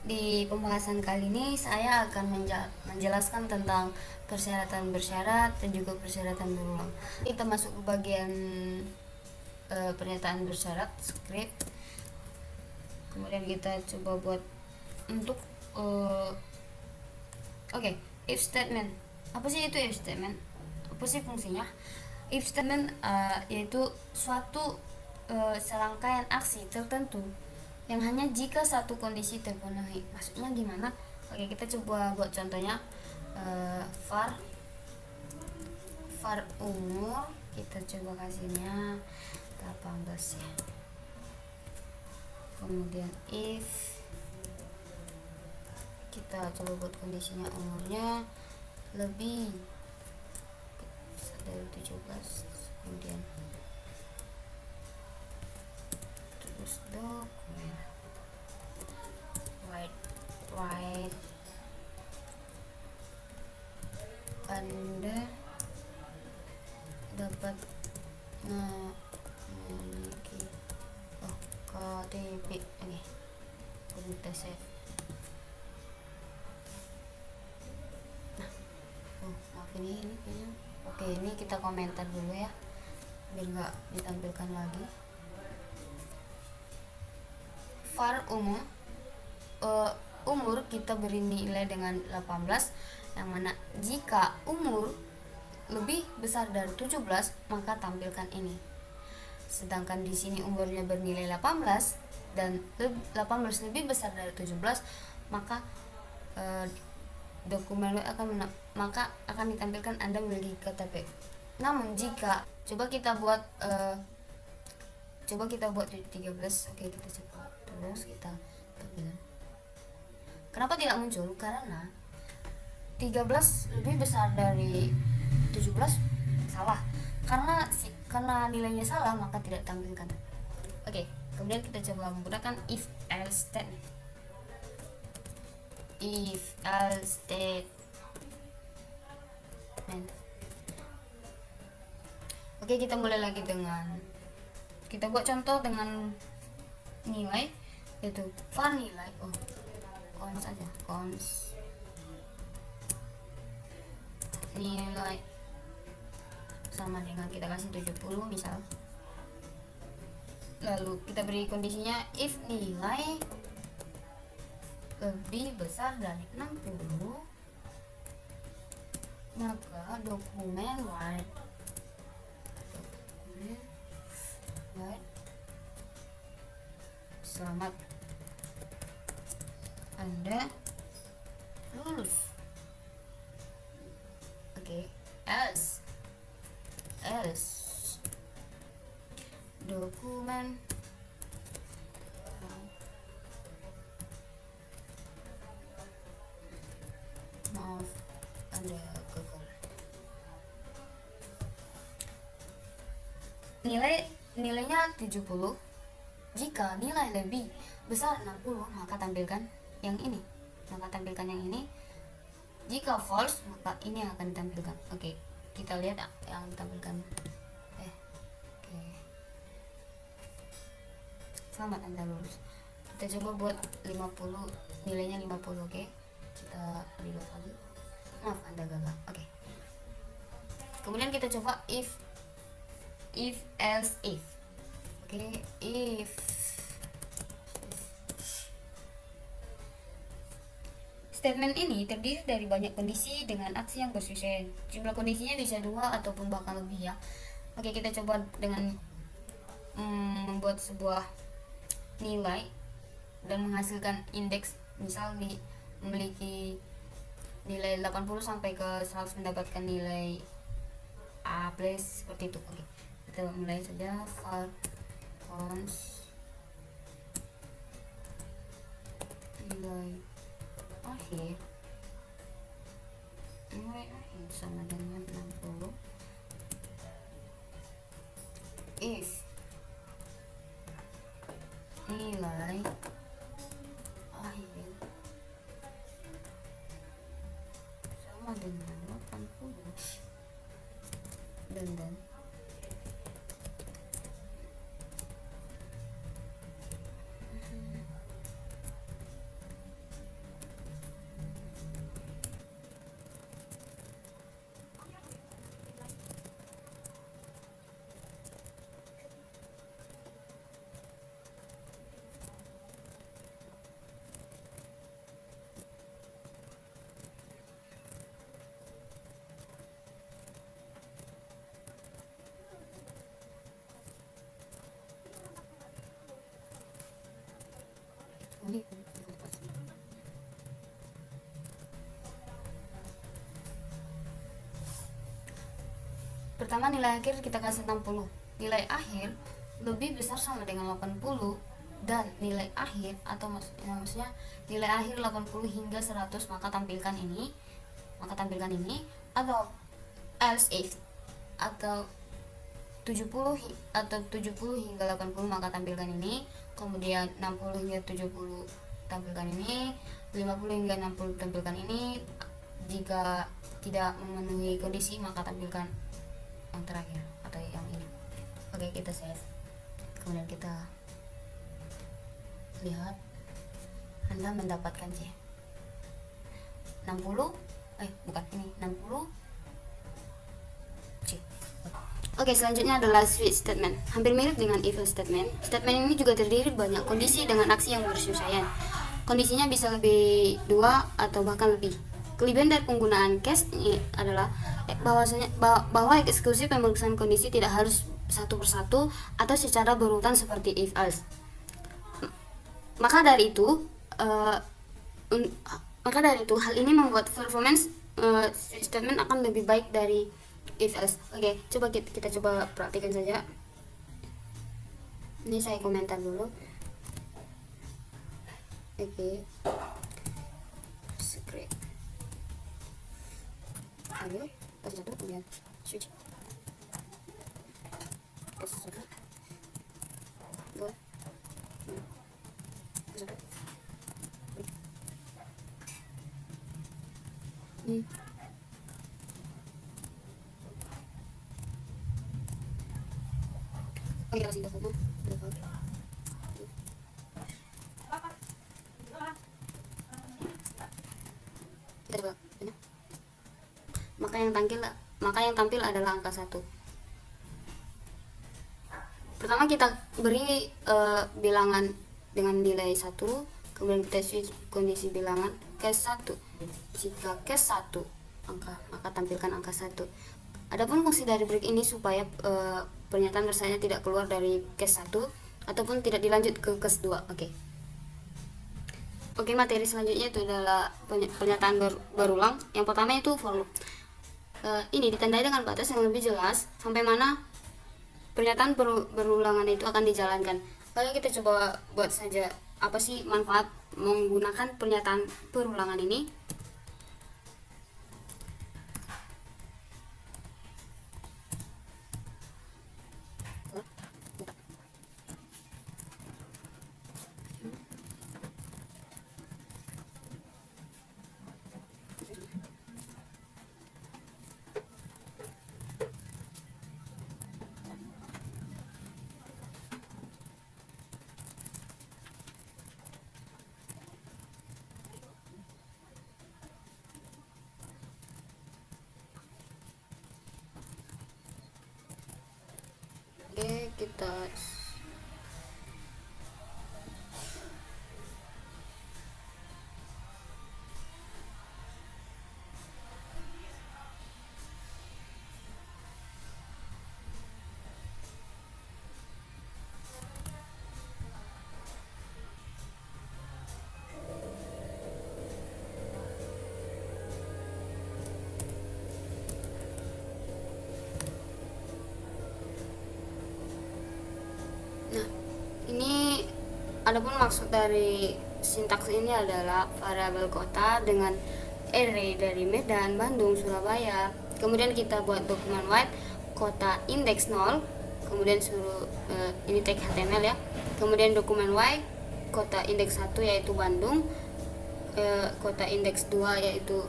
Di pembahasan kali ini saya akan menjelaskan tentang persyaratan bersyarat dan juga persyaratan berulang. Kita masuk ke bagian pernyataan bersyarat, script. Kemudian kita coba buat untuk oke, if statement. Apa sih itu if statement? Apa sih fungsinya? If statement yaitu suatu serangkaian aksi tertentu yang hanya jika satu kondisi terpenuhi. Maksudnya gimana? Oke, kita coba buat contohnya. var var umur kita coba kasihnya 18 ya. Kemudian if kita coba buat kondisinya umurnya lebih dari 17, kemudian terus dokumen write Anda dapat memiliki KTP. Oke, kita save. Maaf, ini kayaknya oke, ini kita komentar dulu ya biar nggak ditampilkan lagi. var umur kita beri nilai dengan 18, yang mana jika umur lebih besar dari 17 maka tampilkan ini. Sedangkan di sini umurnya bernilai 18 dan 18 lebih besar dari 17, maka dokumen akan ditampilkan Anda memiliki KTP. Namun jika coba kita buat 13. Oke, kita coba terus kita tampilkan. Kenapa tidak muncul? Karena 13 lebih besar dari 17 salah. Karena nilainya salah maka tidak tampilkan. Oke, kemudian kita coba menggunakan if else statement. If else statement. Oke, kita mulai lagi dengan kita buat contoh dengan nilai, yaitu var nilai cons aja, cons nilai sama dengan kita kasih 70 misal. Lalu kita beri kondisinya if nilai lebih besar dari 60 maka dokumen write selamat, Anda lulus. Oke, else dokumen maaf Anda gagal. Nilainya 70. Jika nilai lebih besar 60 maka tampilkan yang ini. Jika false maka ini yang akan ditampilkan. Oke, kita lihat yang ditampilkan. Oke. Selamat, Anda lulus. Kita coba buat 50, nilainya 50. Oke, kita reload lagi. Maaf, Anda gagal. Oke. Kemudian kita coba if else if. Oke, if statement ini terdiri dari banyak kondisi dengan aksi yang bersesuaian. Jumlah kondisinya bisa 2 ataupun bahkan lebih ya. Oke, kita coba dengan membuat sebuah nilai dan menghasilkan indeks. Misal memiliki nilai 80 sampai ke 100 mendapatkan nilai A plus, seperti itu. Oke, kita mulai saja. var cons nilai akhir sama dengan 60 if nilai akhir sama dengan 80 dan Pertama, nilai akhir kita kasih 60. Nilai akhir lebih besar sama dengan 80 dan nilai akhir atau maksudnya nilai akhir 80 hingga 100, maka tampilkan ini. Atau else if atau 70 hingga 80, maka tampilkan ini. Kemudian 60 hingga 70 tampilkan ini, 50 hingga 60 tampilkan ini. Jika tidak memenuhi kondisi, maka tampilkan yang terakhir atau yang ini. Oke, kita save. Kemudian kita lihat Anda mendapatkan C 60 bukan ini 60 C. Oke, selanjutnya adalah switch statement. Hampir mirip dengan if statement. Statement ini juga terdiri banyak kondisi dengan aksi yang bersubstitusi. Kondisinya bisa lebih dua atau bahkan lebih. Kelebihan dari penggunaan case ini adalah bahwa eksklusif pemeriksaan kondisi tidak harus satu persatu atau secara berurutan seperti if else. Maka dari itu hal ini membuat performance statement akan lebih baik dari if else. Oke, coba kita coba praktikkan saja. Ini saya komentar dulu. Oke. Script. Ayo, pas satu kemudian switch. Satu. Dua. Satu. Oke, kita kasih default. Kita coba ya. Maka yang tampil adalah angka 1. Pertama kita beri bilangan dengan nilai 1, kemudian kita switch kondisi bilangan case 1. Jika case 1 angka, maka tampilkan angka 1. Adapun fungsi dari break ini supaya pernyataan rasanya tidak keluar dari case 1 ataupun tidak dilanjut ke case 2. Oke, materi selanjutnya itu adalah pernyataan berulang. Yang pertama itu for loop. Ini ditandai dengan batas yang lebih jelas sampai mana pernyataan berulangan itu akan dijalankan. Lalu kita coba buat saja apa sih manfaat menggunakan pernyataan berulangan ini. Oke, kita ini adapun maksud dari sintaks ini adalah variabel kota dengan array dari Medan, Bandung, Surabaya. Kemudian kita buat dokumen white kota indeks 0, kemudian suruh ini tag HTML ya. Kemudian dokumen y kota indeks 1 yaitu Bandung, kota indeks 2 yaitu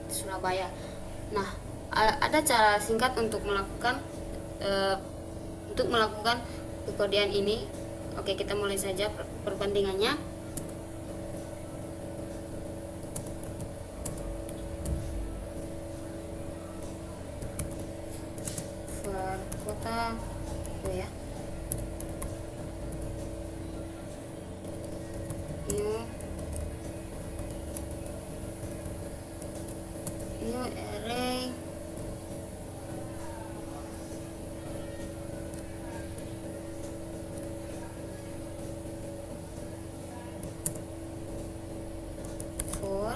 Surabaya. Nah, ada cara singkat untuk melakukan kekodean ini. Oke, kita mulai saja perbandingannya. For kota ya. New array for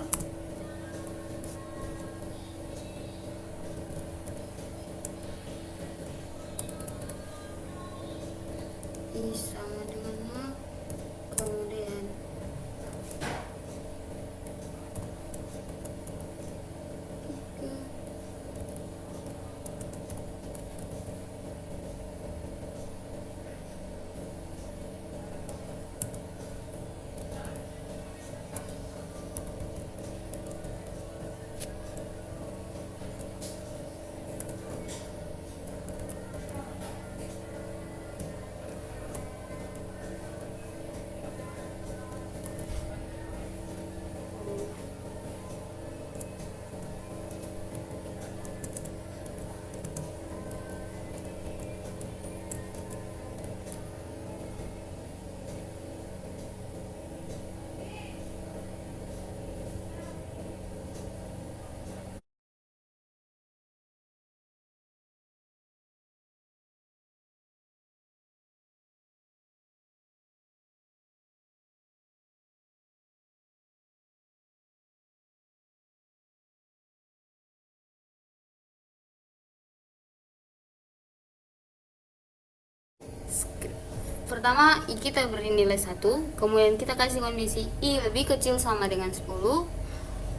Pertama, I kita beri nilai 1, kemudian kita kasih kondisi I lebih kecil sama dengan 10.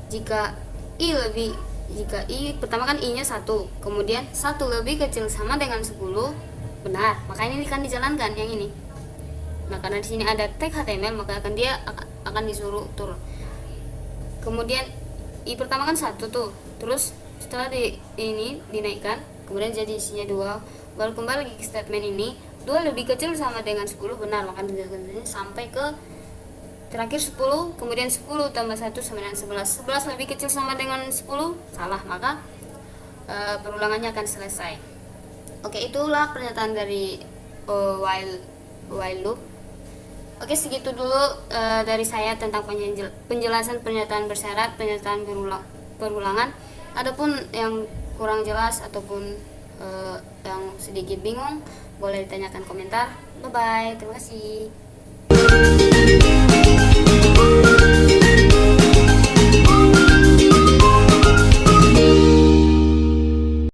Jika I pertama kan I nya 1, kemudian 1 lebih kecil sama dengan 10, benar, maka ini kan dijalankan yang ini. Nah, karena di sini ada tag HTML, maka dia akan disuruh turun. Kemudian I pertama kan 1 tuh, terus setelah ini dinaikkan, kemudian jadi isinya 2, baru kembali lagi ke statement ini, 2 lebih kecil sama dengan 10, benar, maka dijalankan sampai ke terakhir 10, kemudian 10 tambah 1 sama dengan 11, 11 lebih kecil sama dengan 10, salah, maka perulangannya akan selesai. Oke, itulah pernyataan dari while loop. Oke, segitu dulu dari saya tentang penjelasan pernyataan bersyarat, pernyataan perulangan. Adapun yang kurang jelas ataupun yang sedikit bingung, boleh ditanyakan komentar. Bye bye, terima kasih.